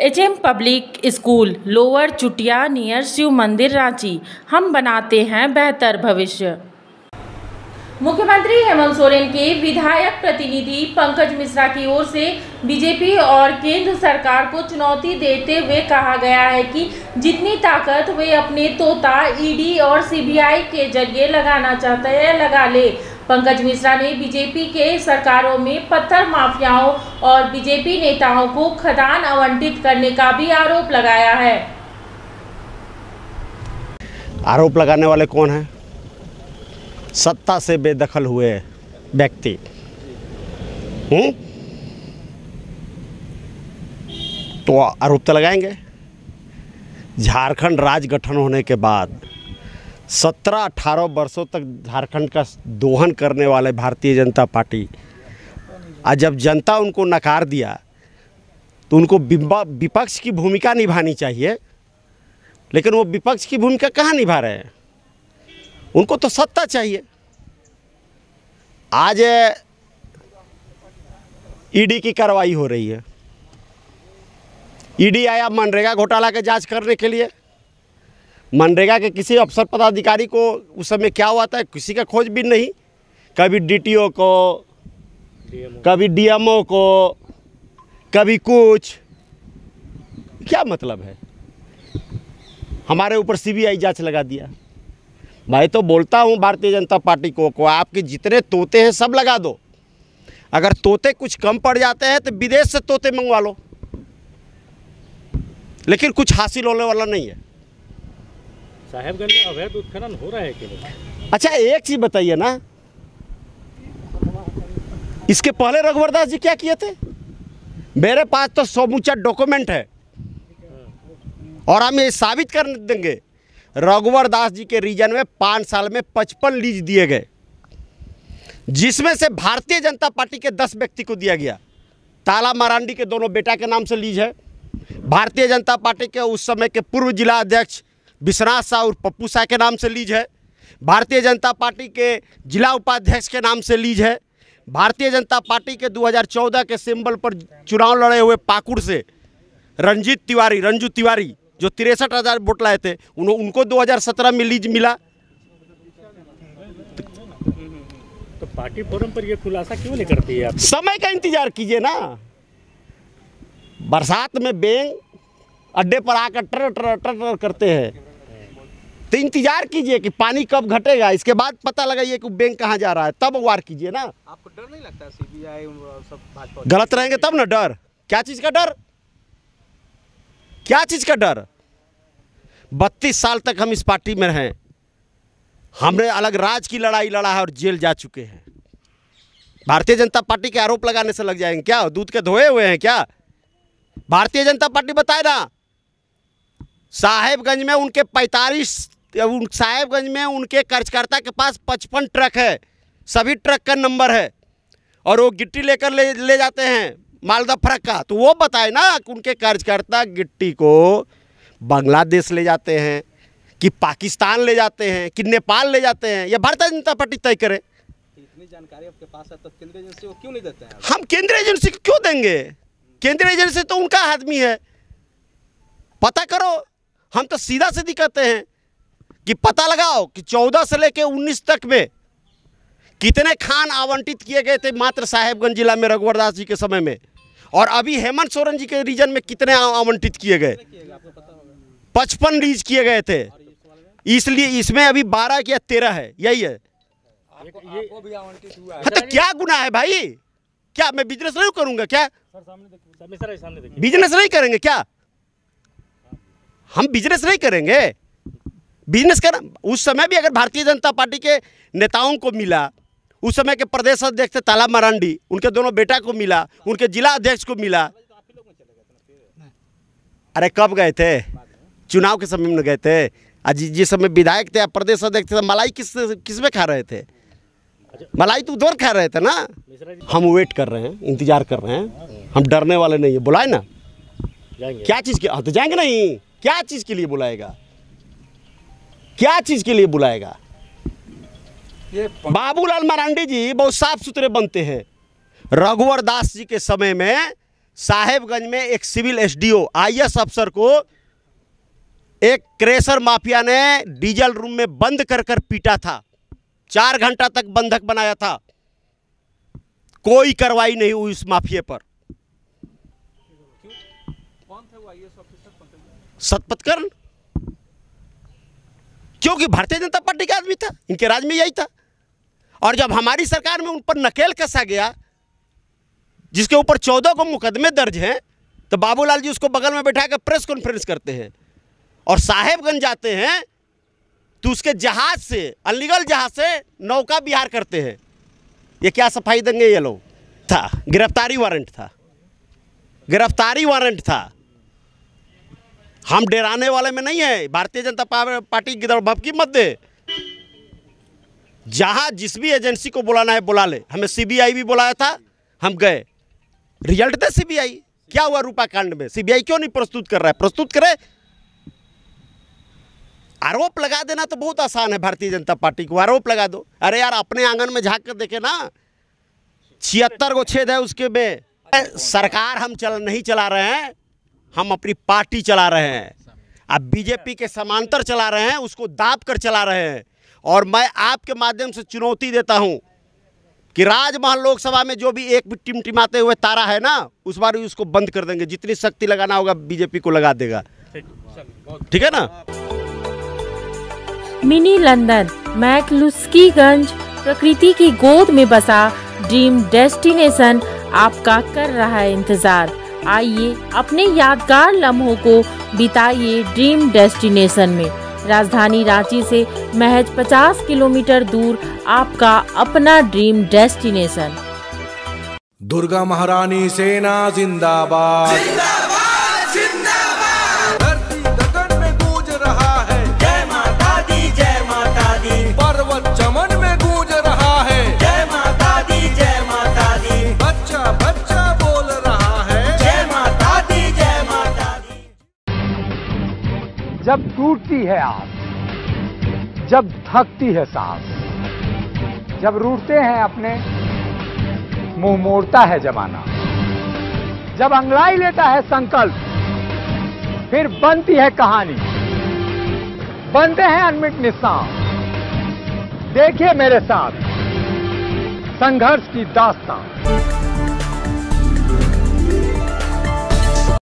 HM public school lower चुटिया near Shiv मंदिर रांची। हम बनाते हैं बेहतर भविष्य। मुख्यमंत्री हेमंत सोरेन के विधायक प्रतिनिधि पंकज मिश्रा की ओर से बीजेपी और केंद्र सरकार को चुनौती देते हुए कहा गया है कि जितनी ताकत वे अपने तोता ईडी और सीबीआई के जरिए लगाना चाहते हैं लगा ले। पंकज मिश्रा ने बीजेपी के सरकारों में पत्थर माफियाओं और बीजेपी नेताओं को खदान आवंटित करने का भी आरोप लगाया है। आरोप लगाने वाले कौन हैं? सत्ता से बेदखल हुए व्यक्ति। तो आरोप तो लगाएंगे। झारखंड राज्य गठन होने के बाद 17-18 वर्षों तक झारखंड का दोहन करने वाले भारतीय जनता पार्टी, आज जब जनता उनको नकार दिया तो उनको विपक्ष की भूमिका निभानी चाहिए, लेकिन वो विपक्ष की भूमिका कहाँ निभा रहे हैं? उनको तो सत्ता चाहिए। आज ईडी की कार्रवाई हो रही है। ईडी आया मनरेगा घोटाला का जांच करने के लिए। मनरेगा के किसी अफसर पदाधिकारी को उस समय क्या हुआ था किसी का खोजबीन नहीं। कभी डीटीओ को, कभी डीएमओ को, कभी कुछ। क्या मतलब है? हमारे ऊपर सीबीआई जांच लगा दिया। मैं तो बोलता हूँ भारतीय जनता पार्टी को आपके जितने तोते हैं सब लगा दो। अगर तोते कुछ कम पड़ जाते हैं तो विदेश से तोते मंगवा लो, लेकिन कुछ हासिल होने वाला नहीं है। साहेबगंज में अवैध उत्खनन हो रहा है कि? अच्छा एक चीज बताइए ना, इसके पहले रघुवर दास जी क्या किए थे? मेरे पास तो समूचा डॉक्यूमेंट है और हम ये साबित कर देंगे। रघुवर दास जी के रीजन में 5 साल में 55 लीज दिए गए, जिसमें से भारतीय जनता पार्टी के 10 व्यक्ति को दिया गया। ताला मरांडी के दोनों बेटा के नाम से लीज है। भारतीय जनता पार्टी के उस समय के पूर्व जिला अध्यक्ष विश्वनाथ शाह और पप्पू शाह के नाम से लीज है। भारतीय जनता पार्टी के जिला उपाध्यक्ष के नाम से लीज है। भारतीय जनता पार्टी के 2014 के सिंबल पर चुनाव लड़े हुए पाकुड़ से रंजू तिवारी जो 63,000 वोट लाए थे, उनको 2017 में लीज मिला। तो पार्टी फोरम पर ये खुलासा क्यों नहीं करती है आप? समय का इंतजार कीजिए ना। बरसात में बेंग अड्डे पर आकर टर करते हैं, तो इंतजार कीजिए कि पानी कब घटेगा। इसके बाद पता लगाइए कि बेंग कहाँ जा रहा है, तब वार कीजिए ना। आपको डर नहीं लगता सीबीआई सब भाजपा गलत रहेंगे तब ना डर? क्या चीज़ का डर? क्या चीज़ का डर? 32 साल तक हम इस पार्टी में रहे। हमने अलग राज की लड़ाई लड़ा है और जेल जा चुके हैं। भारतीय जनता पार्टी के आरोप लगाने से लग जाएंगे क्या? दूध के धोए हुए हैं क्या? भारतीय जनता पार्टी बताए ना, साहेबगंज में उनके 45 साहेबगंज में उनके कार्यकर्ता के पास 55 ट्रक है, सभी ट्रक का नंबर है, और वो गिट्टी लेकर ले जाते हैं मालदा फरक का। तो वो बताए ना कि उनके कार्यकर्ता गिट्टी को बांग्लादेश ले जाते हैं कि पाकिस्तान ले जाते हैं कि नेपाल ले जाते हैं। यह भारतीय जनता पार्टी तय करे। इतनी जानकारी आपके पास है तो केंद्रीय एजेंसी को क्यों नहीं देते हैं? हम केंद्रीय एजेंसी को क्यों देंगे? केंद्रीय एजेंसी तो उनका आदमी है, पता करो। हम तो सीधा सीधी कहते हैं कि पता लगाओ कि 14 से लेकर 19 तक में कितने खान आवंटित किए गए थे मात्र साहेबगंज जिला में रघुवर दास जी के समय में, और अभी हेमंत सोरेन जी के रीजन में कितने आवंटित किए गए? 55 लीज किए गए थे। इसलिए इसमें अभी 12 या 13 है, यही है। आपको भी आवंटित हुआ है। हाँ तो क्या गुनाह है भाई? क्या मैं बिजनेस नहीं करूंगा क्या? बिजनेस नहीं करेंगे क्या? हम बिजनेस नहीं करेंगे? बिजनेस कर उस समय भी अगर भारतीय जनता पार्टी के नेताओं को मिला, उस समय के प्रदेश अध्यक्ष थे ताला मरांडी, उनके दोनों बेटा को मिला, उनके जिला अध्यक्ष को मिला। अरे कब गए थे? चुनाव के समय में गए थे। आज जिस समय विधायक थे, प्रदेश अध्यक्ष थे, मलाई किस में खा रहे थे? मलाई तो उधर खा रहे थे ना। हम वेट कर रहे हैं, इंतजार कर रहे हैं। हम डरने वाले नहीं है। बुलाए ना, क्या चीज़ के? हाँ तो जाएंगे नहीं। क्या चीज़ के लिए बुलाएगा? क्या चीज़ के लिए बुलाएगा? बाबूलाल मरांडी जी बहुत साफ सुथरे बनते हैं। रघुवर दास जी के समय में साहेबगंज में एक सिविल एसडीओ आईएएस अफसर को एक क्रेशर माफिया ने डीजल रूम में बंद कर कर पीटा था, 4 घंटा तक बंधक बनाया था। कोई कार्रवाई नहीं हुई उस माफिया पर। कौन थे वो आईएएस ऑफिसर? सतपथकरण, क्योंकि भारतीय जनता पार्टी का आदमी था, इनके राज में यही था। और जब हमारी सरकार में उन पर नकेल कसा गया, जिसके ऊपर 14 को मुकदमे दर्ज हैं, तो बाबूलाल जी उसको बगल में बैठा कर प्रेस कॉन्फ्रेंस करते हैं और साहेबगंज जाते हैं तो उसके जहाज से, अनलीगल जहाज से नौका विहार करते हैं। ये क्या सफाई देंगे ये लोग? था गिरफ्तारी वारंट था, गिरफ्तारी वारंट था। हम डराने वाले में नहीं है। भारतीय जनता पार्टी गिदड़ भभकी मत दे। जहां जिस भी एजेंसी को बुलाना है बुला ले। हमें सीबीआई भी बुलाया था, हम गए, रिजल्ट दे सीबीआई। क्या हुआ रूपा कांड में? सीबीआई क्यों नहीं प्रस्तुत कर रहा है? प्रस्तुत करे। आरोप लगा देना तो बहुत आसान है भारतीय जनता पार्टी को, आरोप लगा दो। अरे यार अपने आंगन में झांक कर देखे ना, 76 गो छेद है उसके में। सरकार हम नहीं चला रहे हैं, हम अपनी पार्टी चला रहे हैं। अब बीजेपी के समांतर चला रहे हैं, उसको दाब कर चला रहे हैं। और मैं आपके माध्यम से चुनौती देता हूं कि राजमहल लोकसभा में जो भी एक भी टिमटिमाते हुए तारा है ना, उस बार भी उसको बंद कर देंगे। जितनी शक्ति लगाना होगा बीजेपी को लगा देगा। ठीक है ना? मिनी लंदन मैक्लुस्कीगंज प्रकृति की गोद में बसा ड्रीम डेस्टिनेशन आपका कर रहा है इंतजार। आइए अपने यादगार लम्हों को बिताइए ड्रीम डेस्टिनेशन में। राजधानी रांची से महज 50 किलोमीटर दूर आपका अपना ड्रीम डेस्टिनेशन। दुर्गा महारानी सेना जिंदाबाद, जिंदाबाद, जिंदाबाद। धरती गगन में गूंज रहा है जय माता दी, जय माता दी। पर्वत चमन में गूंज रहा है जय माता दी, जय माता दी। बच्चा बच्चा बोल रहा है जय माता दी, जय माता दी। जब टूटती है आस, जब थकती है सांस, जब रूठते हैं अपने, मुंह मोड़ता है जमाना, जब अंगड़ाई लेता है संकल्प, फिर बनती है कहानी, बनते हैं अनमिट निशान। देखिए मेरे साथ संघर्ष की दास्तान।